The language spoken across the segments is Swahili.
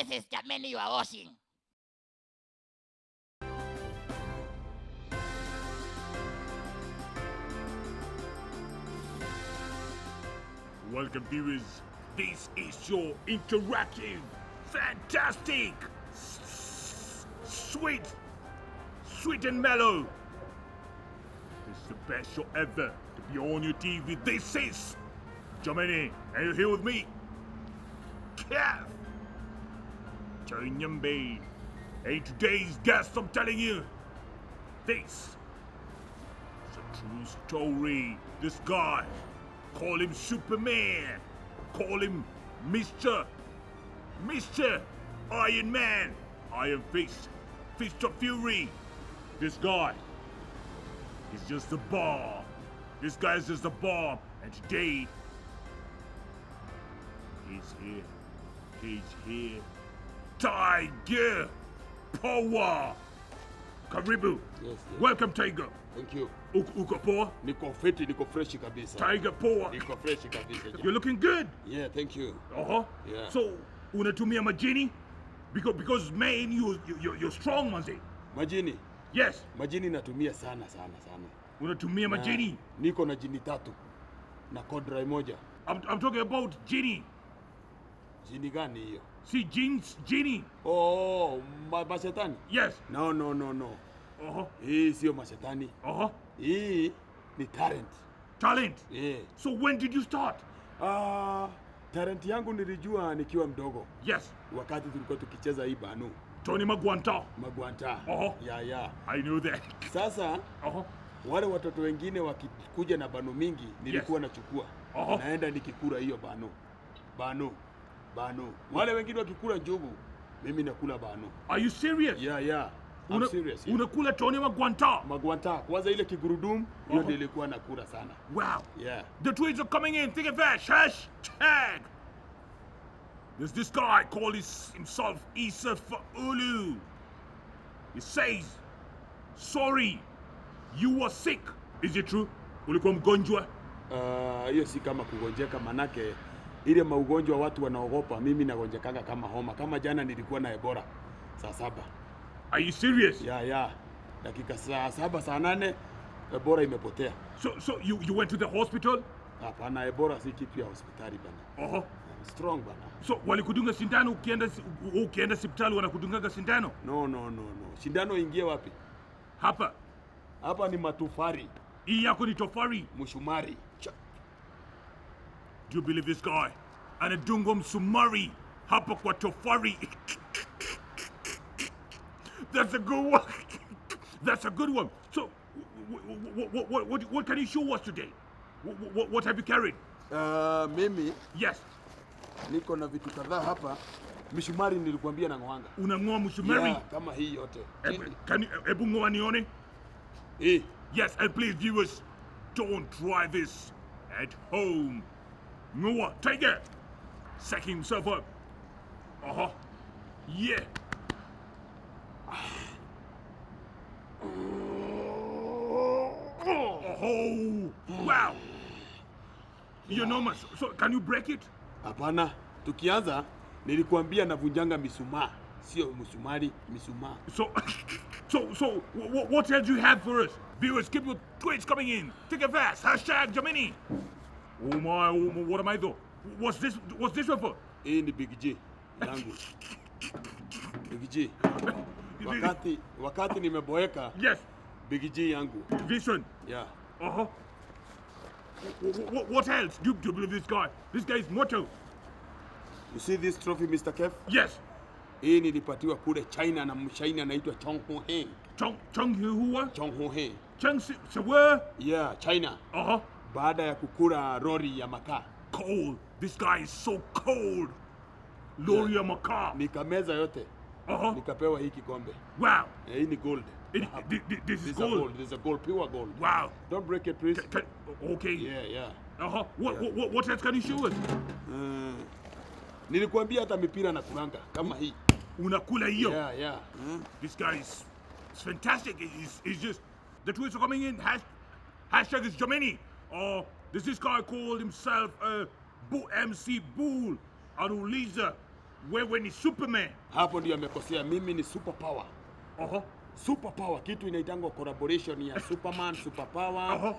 This is Jameni you are watching. Welcome viewers, this is your interactive, fantastic, sweet and mellow. This is the best show ever to be on your TV. This is Jameni, are you here with me? Kev, Chanyambe, and today's guest, I'm telling you, this is a true story. This guy, call him Superman, call him Mr. Iron Man, Iron Fist, Fist of Fury. This guy is just a bomb. This guy is just a bomb. And today, he's here. Tiger Power. Karibu. Yes. Welcome, Tiger. Thank you. Uko poa? Niko fiti, niko fresh kabisa. Tiger Power. Niko fresh kabisa. You're looking good. Yeah, thank you. Uh-huh. Yeah. So, unatumia majini? Because man, you're strong, manze. Majini. Yes. Majini natumia sana. Unatumia majini? Niko na jini 3 na kodra moja. I'm talking about genie. Jini gani hiyo? See, genie. Oh, mashetani? Yes. No. Uh-huh. Hii sio mashetani. Uh-huh. Hii ni talent. Talent? Yeah. So when did you start? Talent yangu nilijua nikiwa mdogo. Yes. Wakati tulikuwa tukicheza hii banu. Tony Magwanta. Magwanta. Yeah. I know that. Sasa, wale watoto wengine wakikuja na bano mingi nilikuwa nachukua. Naenda nikikula hiyo bano. Wale wengine wakikula njugu, mimi nakula bano. Are you serious? Yeah. I'm serious. Yeah. Unakula Tony Magwanta? Magwanta. Kwanza ile kigurudumu, hiyo ndio ilikuwa nakula sana. Wow. Yeah. The tweets are coming in. Think of that. Hashtag. There's this guy called himself Isa Faulu. He says, sorry, you were sick. Is it true? Ulikuwa mgonjwa? Hiyo si kama kugonjeka, manake ile maugonjwa watu wanaogopa, mimi nagonjekanga kama homa. Kama jana nilikuwa na Ebola saa 7. Are you serious? Yeah. Dakika saa 7 saa 8 Ebola imepotea. So you went to the hospital? Hapana, Ebola si kitu ya hospitali bana. I'm strong bana. So walikudunga sindano ukienda hospitali wanakudungaga sindano? No. Sindano ingie wapi? Hapa ni matufari. Hii yako ni tofari? Mshumari. Do you believe this guy? Anadunga msumari hapa kwa tofari. That's a good one. So what can you show us today? What have you carried? Mimi yes, niko na vitu kadhaa hapa. Mishumari nilikwambia na ng'oanga. Unang'oa mshumari? Yeah, kama hii yote. Ebu ng'oa nione. Yes, and please viewers, don't try this at home. Ng'oa, take it. Sacking himself up. Yeah. Wow. You know, so can you break it? Hapana. Tukianza nilikuambia navunjanga mishumaa, sio msumari, mishumaa. So what else do you have for us? Viewers, keep your tweets coming in. Think of that. Hashtag Jameni. Oh my, what am I though? What's this one for? Hii ni Big J yangu. Big J. Wakati nimeboeka. Yes. Big J yangu. Vision. Yeah. What else? Do you believe this guy? This guy is mortal. You see this trophy, Mr. Kev? Yes. Hii nilipatiwa kule China na mshaina anaitwa Chong Ho Heng. Chong Ho Heng. Where? Yeah, China. Baada ya kukula lori ya makaa. Cold. This guy is so cold. Lori ya makaa. Nikameza yote. Nikapewa hii kikombe. Wow. Hii ni gold. This is gold. This is gold, pure gold. Wow. Don't break it, please. Okay. Yeah. What else can you show us? Nilikuambia hata mipira na kulanga kama hii. Unakula hiyo? Yeah. This guy is fantastic. He's just, the tweets are coming in. Hashtag is Jameni. There's this guy called himself MC Bull. Anuliza. Wewe ni Superman. Hapo ndio amekosea. Mimi ni super power. Super power, kitu inaitangwa collaboration ya Superman, super power,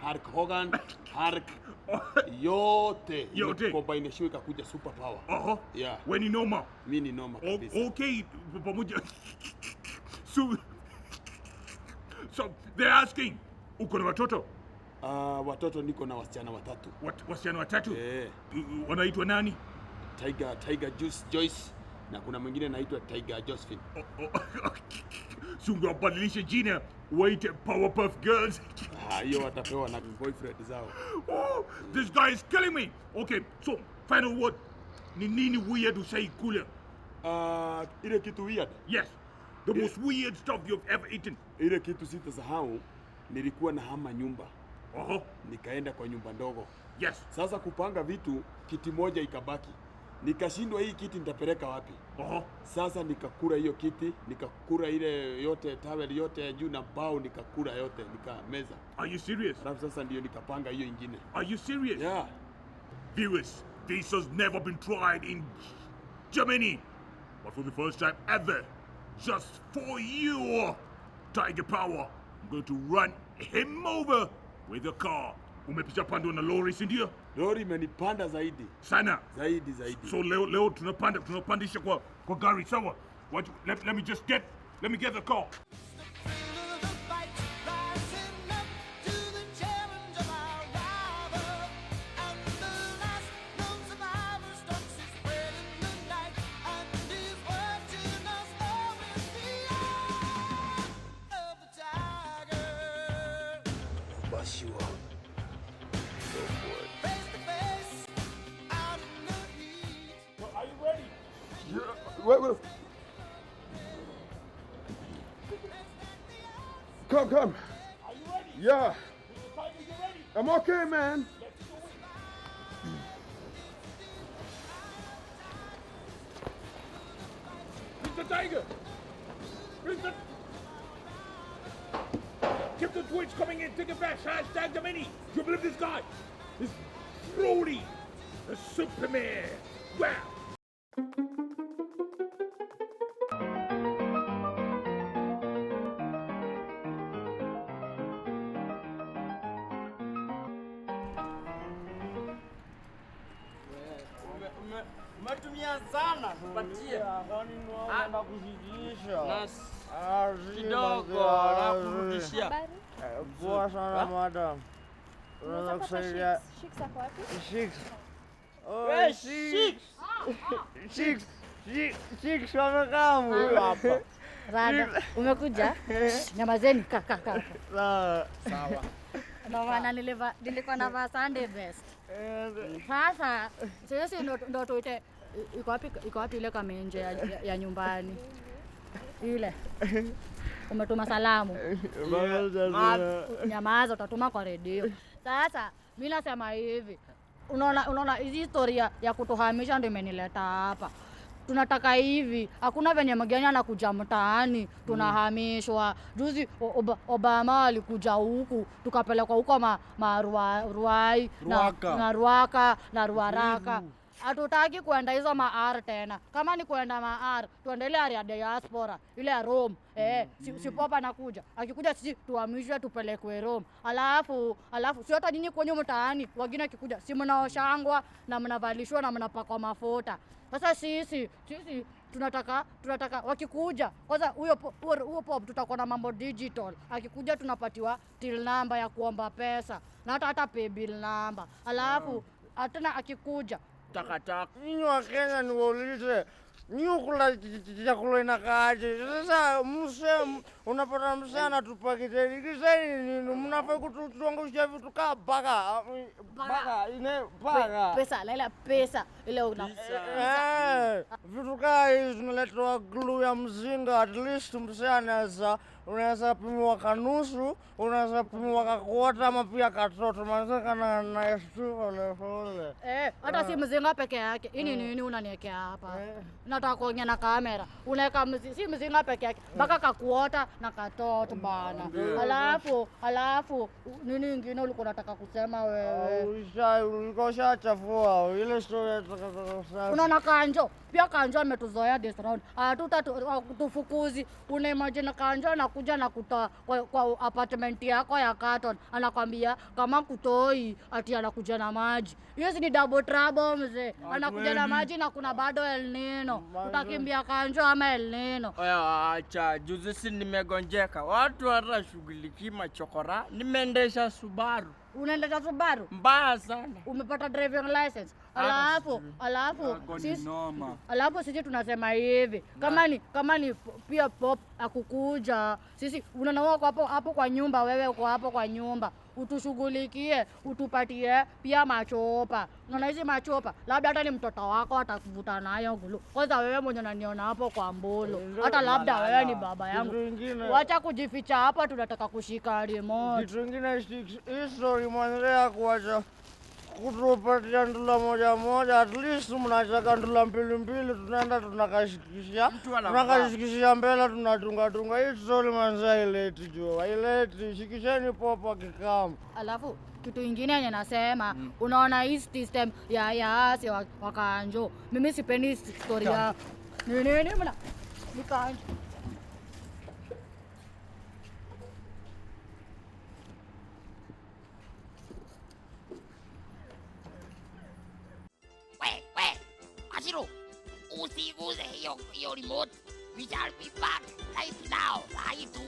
Hulk Hogan, Hulk, yote combination ikakuja super power. Yeah. Wewe ni noma. Mimi ni noma kabisa. Okay, pamoja. So they're asking, uko na watoto? Watoto niko na wasichana watatu. Wasichana watatu? Wanaitwa nani? Tiger Joyce na kuna mwingine anaitwa Tiger Josephine. Sungabadilisha jina waite Powerpuff Girls. Hiyo watapewa na boyfriend zao. This guy is killing me. Okay, so final word. Ni nini weird usai kula? Ile kitu weird? Yes. The most weird stuff you've ever eaten. Ile kitu sitasahau, nilikuwa na hama nyumba. Nikaenda kwa nyumba ndogo. Yes. Sasa kupanga vitu, kiti moja ikabaki. Nikashindwa hii kiti nitapeleka wapi? Sasa nikakura hiyo kiti, nikakura ile yote towel yote juu na bao, nikakura yote, nikameza. Are you serious? Alafu sasa ndio nikapanga hiyo ingine. Are you serious? Yeah. Viewers, this has never been tried in Germany. But for the first time ever, just for you, Tiger Power, I'm going to run him over with a car. Umepisha pando na lori, si ndio? Lori imenipanda zaidi. Sana. Zaidi. So leo tunapandisha kwa gari, sawa? Let me get the car. Wait. Come. Are you ready? Yeah. Tiger, you ready? I'm okay, man. Mr. Tiger! Keep the tweets coming in, take it back, hashtag the mini. You believe this guy? This Brody, the Superman. Wow. Umetumia sana kupatia. Naenda kushikisha. Kidogo na kurudishia. Poa sana madam. Unaweza kusaidia Shikes ako wapi? Chicks wamekamu hapa. Rada, umekuja? Nyamazeni kaka. Sawa. Ndio maana nilikuwa navaa Sunday best. Sasa sisi ndo tuite iko wapi ile kamenje ya nyumbani? Ile. Umetuma salamu. Nyamaza, utatuma kwa redio. Sasa mimi nasema hivi. Unaona hizi historia ya kutohamisha ndio imenileta hapa. Tunataka hivi, hakuna venye mgeni anakuja mtaani tunahamishwa. Juzi Obama alikuja huku tukapelekwa huko Ruai na Ruaka na Ruaraka. Hatutaki kuenda hizo maar tena. Kama ni kuenda maar, tuende ile area ya diaspora, ile ya Rome. Si popa nakuja. Akikuja sisi tuhamishwe tupelekwe Rome. Alafu sio hata nyinyi kwenye mtaani, wengine akikuja si mnaoshangwa na mnavalishwa na mnapakwa mafuta. Sasa sisi tunataka wakikuja kwanza huyo pop tutakuwa na mambo digital. Akikuja tunapatiwa till number ya kuomba pesa na hata pay bill number. Alafu hata akikuja Takataka. Ninyi wa Kenya niwaulize, nyinyi kula chakula inakaaje? Sasa unapata msee anatupa kiseni nini? Mnafaa kutuangusha vitu kaa baga. pesa Laila, pesa ile vitu kaa hizi tunaletwa glue ya mzinga, at least msee anaweza unaweza pimiwa kanusu, unaweza pimiwa kakuota ama pia katoto manze kana naeshtuka pole. Hata si mzinga peke yake. Ini nini unaniwekea hapa? Nataka kuongea na kamera. Unaweka si mzinga peke yake. Mpaka kakuota na katoto bana. Alafu nini ingine ulikuwa unataka kusema wewe? Ulikuwa chafua ile story nataka kusema. Unaona Kanjo, pia Kanjo ametuzoea this round. Tufukuzi. Una imagine Kanjo anakuja na kutoa kwa apartment yako ya Carton. Anakwambia kama kutoi ati anakuja na maji. Hiyo si ni double trouble mzee. Anakuja na maji na kuna bado El Nino. Utakimbia Kanjo ama El Nino? Oya acha, juzi si nimegonjeka. Watu watashughulikia machokora. Nimeendesha Subaru. Unaendesha Subaru? Mbaya sana. Umepata driving license. Alafu sisi tunasema hivi. Kama ni pia pop akukuja. Sisi unaona hapo kwa nyumba, wewe uko hapo kwa nyumba. Utushughulikie, utupatie pia machopa. Unaona hizi machopa, labda hata ni mtoto wako atakuvuta nayo gulu. Kwanza wewe mwenye unaniona hapo kwa mbolo. Hata labda wewe ni baba yangu. Wacha kujificha hapa, tunataka kushika remote. Kitu kingine history mwanzea kuacha kutupatia ndula moja, at least mnachaka ndula mbili, tunaenda tunakashikishia mbele, tunatunga hii story manzea ileti jua, ileti shikisheni popa kikamu. Alafu kitu ingine yenye nasema, unaona hii system ya asi wa Kanjo, mimi sipendi story ya nini mna ni Kanjo. Ashiro, usiguze hiyo remote. We shall be back right now. Right to